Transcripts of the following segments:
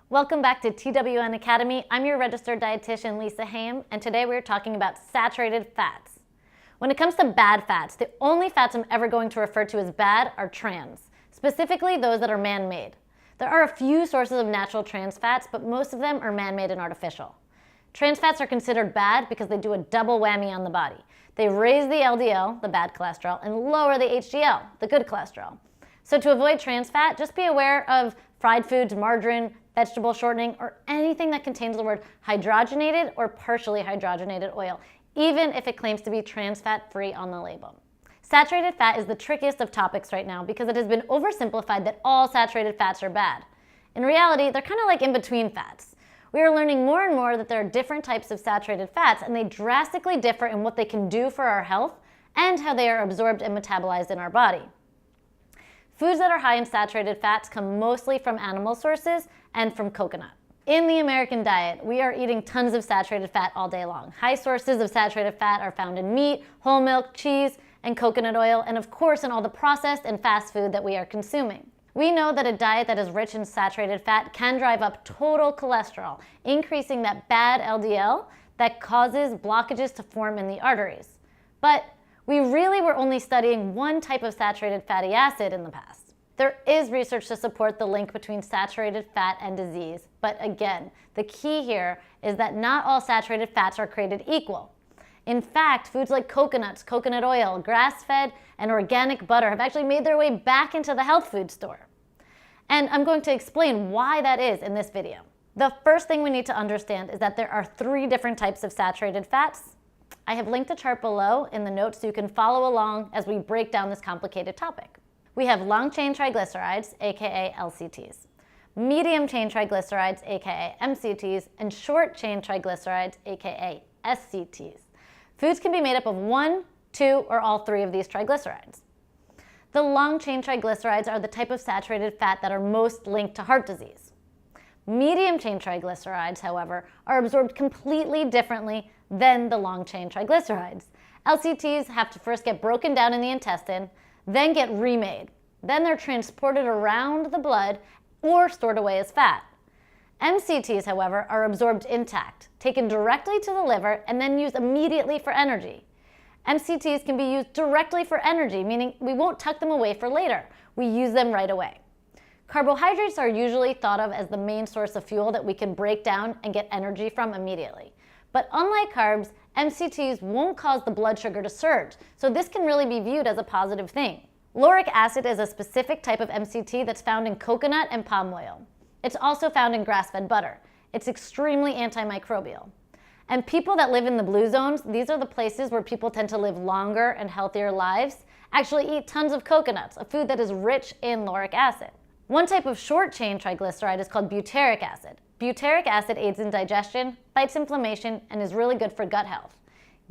Welcome back to TWN Academy. I'm your registered dietitian, Lisa Hayim, and today we're talking about saturated fats. When it comes to bad fats, the only fats I'm ever going to refer to as bad are trans, specifically those that are man-made. There are a few sources of natural trans fats, but most of them are man-made and artificial. Trans fats are considered bad because they do a double whammy on the body. They raise the LDL, the bad cholesterol, and lower the HDL, the good cholesterol. So to avoid trans fat, just be aware of fried foods, margarine, vegetable shortening, or anything that contains the word hydrogenated or partially hydrogenated oil, even if it claims to be trans fat free on the label. Saturated fat is the trickiest of topics right now because it has been oversimplified that all saturated fats are bad. In reality, they're kind of like in-between fats. We are learning more and more that there are different types of saturated fats, and they drastically differ in what they can do for our health and how they are absorbed and metabolized in our body. Foods that are high in saturated fats come mostly from animal sources and from coconut. In the American diet, we are eating tons of saturated fat all day long. High sources of saturated fat are found in meat, whole milk, cheese, and coconut oil, and of course in all the processed and fast food that we are consuming. We know that a diet that is rich in saturated fat can drive up total cholesterol, increasing that bad LDL that causes blockages to form in the arteries. But we really were only studying one type of saturated fatty acid in the past. There is research to support the link between saturated fat and disease, but again, the key here is that not all saturated fats are created equal. In fact, foods like coconuts, coconut oil, grass-fed, and organic butter have actually made their way back into the health food store. And I'm going to explain why that is in this video. The first thing we need to understand is that there are 3 different types of saturated fats. I have linked a chart below in the notes so you can follow along as we break down this complicated topic. We have long-chain triglycerides, aka LCTs, medium-chain triglycerides, aka MCTs, and short-chain triglycerides, aka SCTs. Foods can be made up of 1, 2, or all 3 of these triglycerides. The long-chain triglycerides are the type of saturated fat that are most linked to heart disease. Medium-chain triglycerides, however, are absorbed completely differently than the long-chain triglycerides. LCTs have to first get broken down in the intestine, then get remade. Then they're transported around the blood or stored away as fat. MCTs, however, are absorbed intact, taken directly to the liver, and then used immediately for energy. MCTs can be used directly for energy, meaning we won't tuck them away for later. We use them right away. Carbohydrates are usually thought of as the main source of fuel that we can break down and get energy from immediately. But unlike carbs, MCTs won't cause the blood sugar to surge, so this can really be viewed as a positive thing. Lauric acid is a specific type of MCT that's found in coconut and palm oil. It's also found in grass-fed butter. It's extremely antimicrobial. And people that live in the blue zones, these are the places where people tend to live longer and healthier lives, actually eat tons of coconuts, a food that is rich in lauric acid. One type of short-chain triglyceride is called butyric acid. Butyric acid aids in digestion, fights inflammation, and is really good for gut health.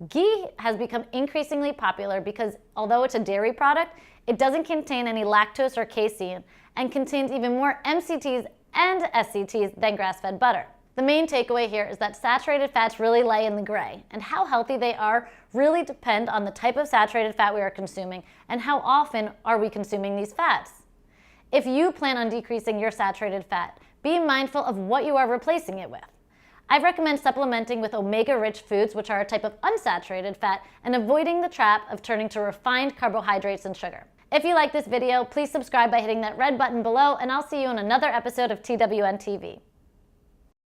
Ghee has become increasingly popular because although it's a dairy product, it doesn't contain any lactose or casein and contains even more MCTs and SCTs than grass-fed butter. The main takeaway here is that saturated fats really lay in the gray, and how healthy they are really depend on the type of saturated fat we are consuming and how often are we consuming these fats. If you plan on decreasing your saturated fat, be mindful of what you are replacing it with. I recommend supplementing with omega-rich foods, which are a type of unsaturated fat, and avoiding the trap of turning to refined carbohydrates and sugar. If you like this video, please subscribe by hitting that red button below, and I'll see you in another episode of TWN TV.